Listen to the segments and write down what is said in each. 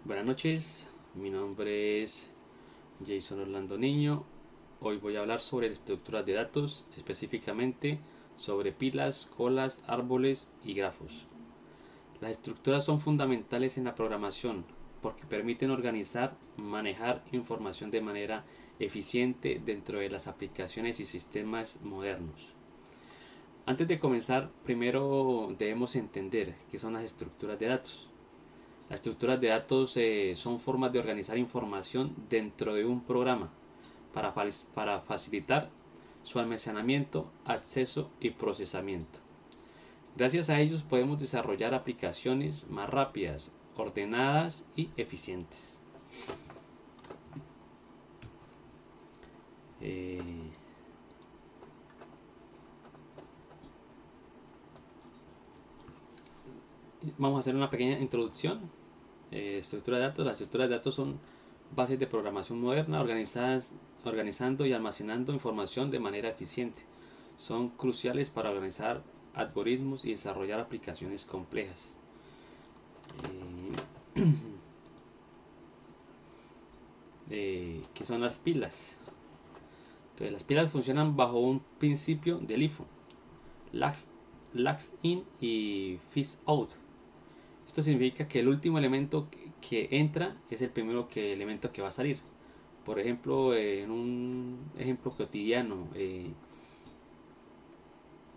Buenas noches, mi nombre es Jason Orlando Niño. Hoy voy a hablar sobre estructuras de datos, específicamente sobre pilas, colas, árboles y grafos. Las estructuras son fundamentales en la programación porque permiten organizar, manejar información de manera eficiente dentro de las aplicaciones y sistemas modernos. Antes de comenzar, primero debemos entender qué son las estructuras de datos. Las estructuras de datos son formas de organizar información dentro de un programa para facilitar su almacenamiento, acceso y procesamiento. Gracias a ellos podemos desarrollar aplicaciones más rápidas, ordenadas y eficientes. Eh, Vamos a hacer una pequeña introducción. Estructura de datos. Las estructuras de datos son bases de programación moderna organizando y almacenando información de manera eficiente. Son cruciales para organizar algoritmos y desarrollar aplicaciones complejas. ¿Qué son las pilas? Entonces, las pilas funcionan bajo un principio del LIFO, lags, lags in y fizz out. Esto significa que el último elemento que entra es el primero elemento que va a salir. Por ejemplo, en un ejemplo cotidiano,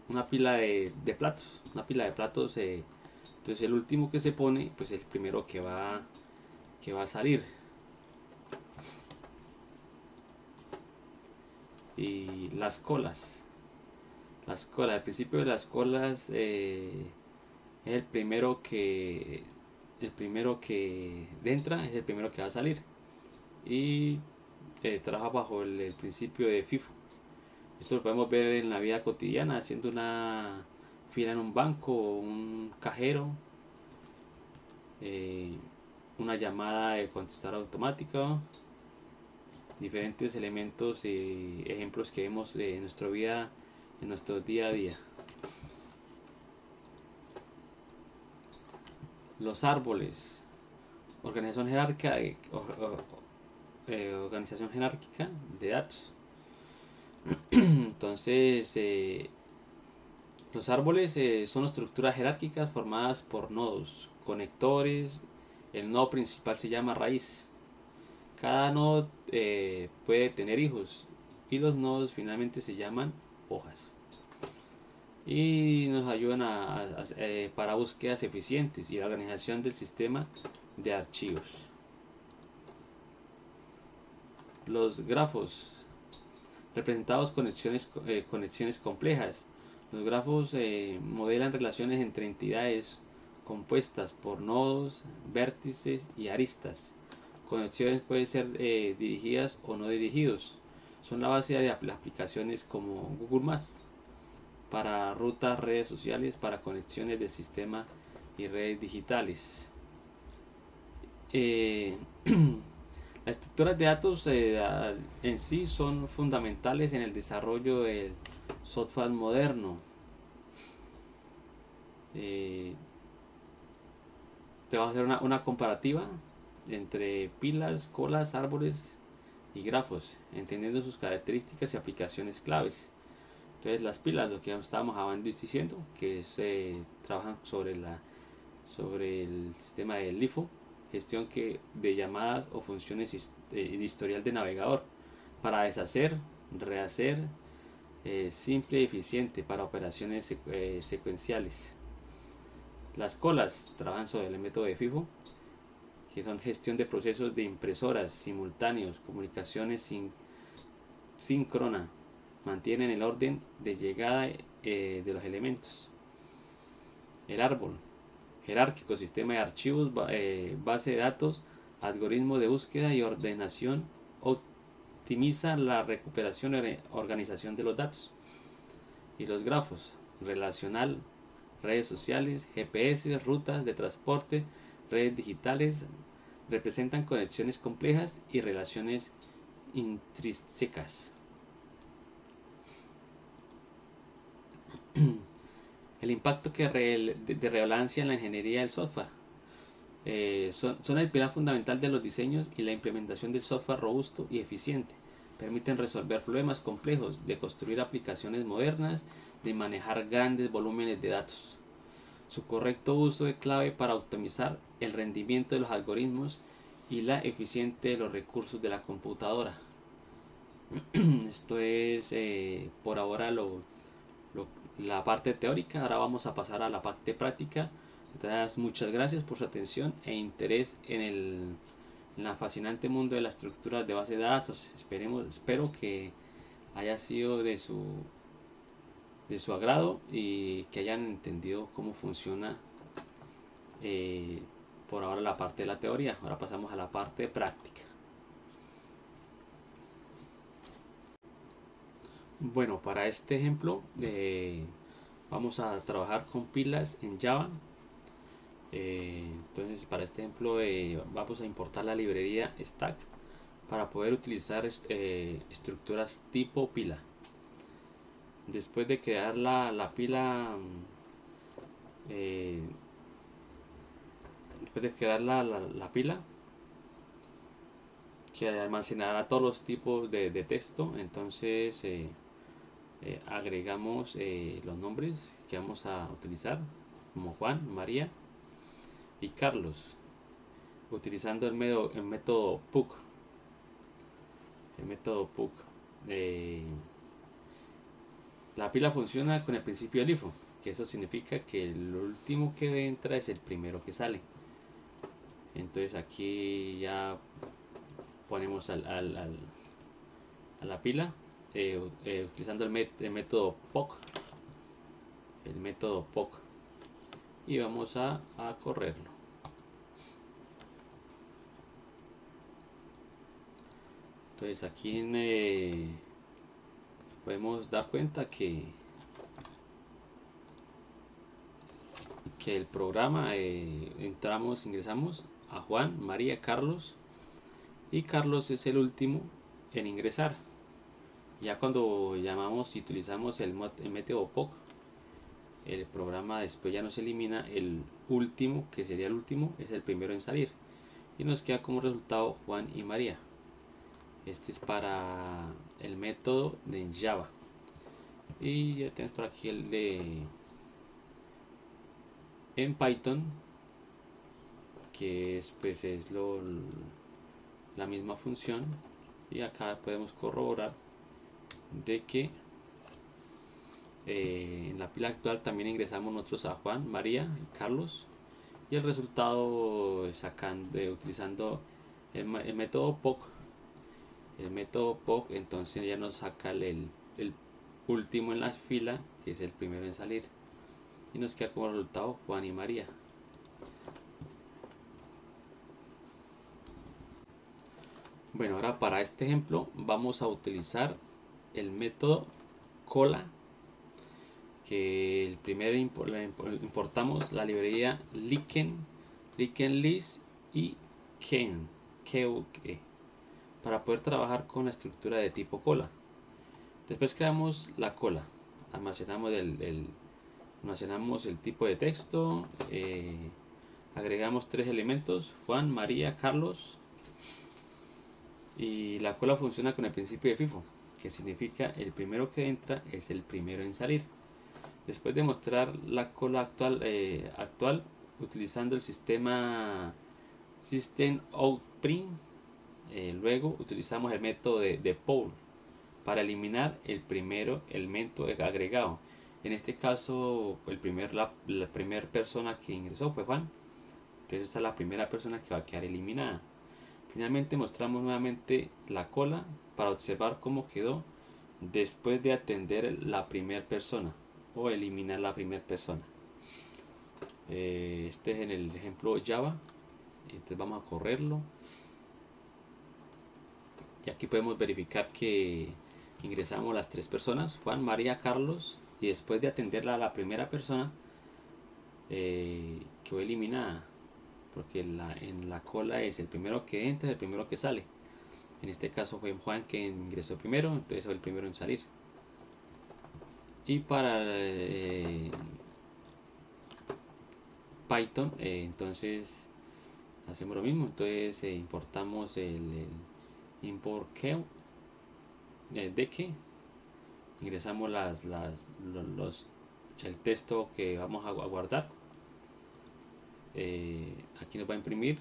una pila de platos. Una pila de platos, entonces el último que se pone, pues el primero que va a salir. Y las colas. Las colas, al principio de las colas es el primero que entra, es el primero que va a salir. Y trabaja bajo el principio de FIFO. Esto lo podemos ver en la vida cotidiana, haciendo una fila en un banco o un cajero, eh, una llamada de contestador automático, diferentes elementos y ejemplos que vemos en nuestra vida, en nuestro día a día. Los árboles, organización jerárquica, organización jerárquica de datos. Entonces, los árboles son estructuras jerárquicas formadas por nodos, conectores. El nodo principal se llama raíz. Cada nodo puede tener hijos y los nodos finalmente se llaman hojas. Y nos ayudan para búsquedas eficientes y la organización del sistema de archivos. Los grafos, representados conexiones complejas. Los grafos modelan relaciones entre entidades compuestas por nodos, vértices y aristas. Conexiones pueden ser dirigidas o no dirigidos. Son la base de aplicaciones como Google Maps para rutas, redes sociales, para conexiones del sistema y redes digitales. Eh, Las estructuras de datos en sí son fundamentales en el desarrollo del software moderno. Eh, Te vamos a hacer una comparativa entre pilas, colas, árboles y grafos, entendiendo sus características y aplicaciones claves. Entonces las pilas, lo que estábamos hablando y diciendo, que trabajan sobre el sistema del LIFO, gestión de llamadas o funciones de historial de navegador, para deshacer, rehacer, simple y eficiente para operaciones secuenciales. Las colas trabajan sobre el método de FIFO, que son gestión de procesos de impresoras simultáneos, comunicaciones síncrona, mantienen el orden de llegada de los elementos. El árbol, jerárquico, sistema de archivos, base de datos, algoritmo de búsqueda y ordenación, optimiza la recuperación y organización de los datos. Y los grafos, relacional, redes sociales, GPS, rutas de transporte, redes digitales, representan conexiones complejas y relaciones intrínsecas. El impacto de relevancia en la ingeniería del software. son el pilar fundamental de los diseños y la implementación del software robusto y eficiente. Permiten resolver problemas complejos, de construir aplicaciones modernas, de manejar grandes volúmenes de datos. Su correcto uso es clave para optimizar el rendimiento de los algoritmos y la eficiencia de los recursos de la computadora. Esto es por ahora la parte teórica. Ahora vamos a pasar a la parte práctica. Entonces, muchas gracias por su atención e interés en la fascinante mundo de la estructura de base de datos. Espero que haya sido de su agrado y que hayan entendido cómo funciona eh, por ahora la parte de la teoría. Ahora pasamos a la parte práctica. Bueno, para este ejemplo vamos a trabajar con pilas en Java. Entonces para este ejemplo vamos a importar la librería stack para poder utilizar estructuras tipo pila. Después de crear la pila, eh, después de crear la pila que almacenará todos los tipos de texto, entonces agregamos los nombres que vamos a utilizar, como Juan, María y Carlos, utilizando el método PUC. El método PUC. Eh, la pila funciona con el principio del IFO, que eso significa que el último que entra es el primero que sale. Entonces aquí ya ponemos a la pila utilizando el método POC. El método POC. Y vamos a correrlo. Entonces aquí podemos dar cuenta que el programa ingresamos a Juan, María, Carlos, y Carlos es el último en ingresar. Ya cuando llamamos y utilizamos el método POC, el programa después ya nos elimina el último, que sería el último, es el primero en salir, y nos queda como resultado Juan y María. Este es para el método de Java. Y ya tenemos por aquí el de en Python, que es, pues es la misma función. Y acá podemos corroborar de que en la pila actual también ingresamos nosotros a Juan, María y Carlos, y el resultado utilizando el método POC. El método POC entonces ya nos saca el último en la fila, que es el primero en salir, y nos queda como resultado Juan y María. Bueno, ahora para este ejemplo vamos a utilizar el método cola, que el primero importamos la librería likenlist y ken, para poder trabajar con la estructura de tipo cola. Después creamos la cola, almacenamos el tipo de texto, agregamos tres elementos, Juan, María, Carlos, y la cola funciona con el principio de FIFO, que significa el primero que entra es el primero en salir. Después de mostrar la cola actual utilizando el sistema SystemOutPrint, luego utilizamos el método de poll para eliminar el primero elemento agregado. En este caso, la primera persona que ingresó fue Juan. Entonces esta es la primera persona que va a quedar eliminada. Finalmente mostramos nuevamente la cola para observar cómo quedó después de atender la primera persona o eliminar la primera persona. Este es en el ejemplo Java. Entonces vamos a correrlo. Y aquí podemos verificar que ingresamos las tres personas, Juan, María, Carlos, y después de atenderla a la primera persona, quedó eliminada, porque en la cola es el primero que entra, el primero que sale. En este caso fue Juan que ingresó primero, entonces fue el primero en salir. Y para Python, entonces hacemos lo mismo. Entonces importamos el import queue de que ingresamos el texto que vamos a guardar. Aquí nos va a imprimir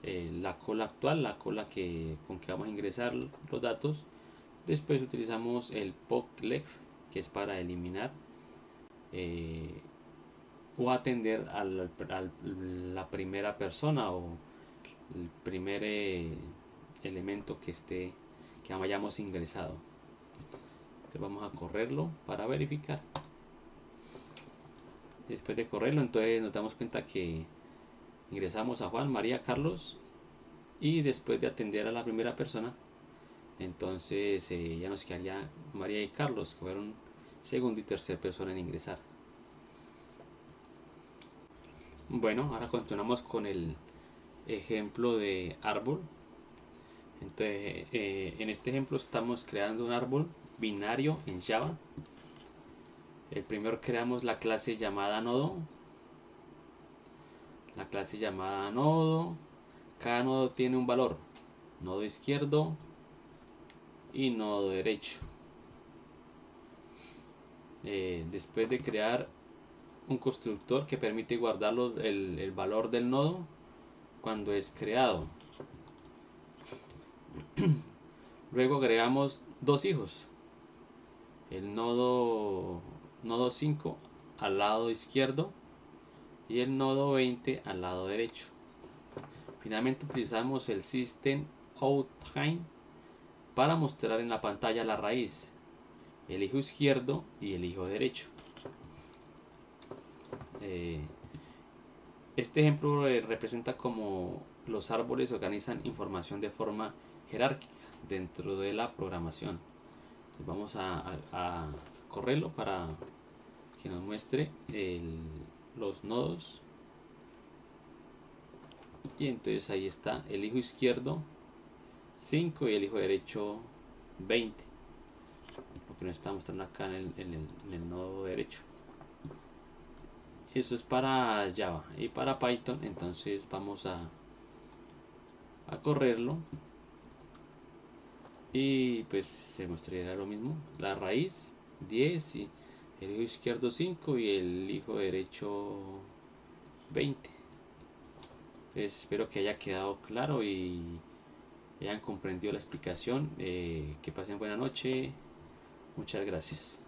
la cola actual, la cola con que vamos a ingresar los datos. Después utilizamos el POCLEF, que es para eliminar eh, o atender la primera persona o el primer elemento que hayamos ingresado. Entonces vamos a correrlo para verificar. Después de correrlo, entonces nos damos cuenta que ingresamos a Juan, María, Carlos, y después de atender a la primera persona, entonces ya nos quedaría María y Carlos, que fueron segunda y tercera persona en ingresar. Bueno, ahora continuamos con el ejemplo de árbol. Entonces, en este ejemplo estamos creando un árbol binario en Java. El primero creamos la clase llamada nodo. La clase llamada nodo. Cada nodo tiene un valor. Nodo izquierdo y nodo derecho. Después de crear un constructor que permite guardar el valor del nodo cuando es creado. Luego agregamos dos hijos. El nodo 5 al lado izquierdo y el nodo 20 al lado derecho. Finalmente utilizamos el System Out para mostrar en la pantalla la raíz, el hijo izquierdo y el hijo derecho. Este ejemplo representa cómo los árboles organizan información de forma jerárquica dentro de la programación. Vamos a correrlo para que nos muestre los nodos. Y entonces ahí está el hijo izquierdo 5 y el hijo derecho 20. Lo que nos está mostrando acá en el nodo derecho. Eso es para Java. Y para Python, entonces vamos a correrlo. Y pues se mostrará lo mismo. La raíz 10 y el hijo izquierdo 5 y el hijo derecho 20. Pues espero que haya quedado claro y hayan comprendido la explicación. Que pasen buena noche. Muchas gracias.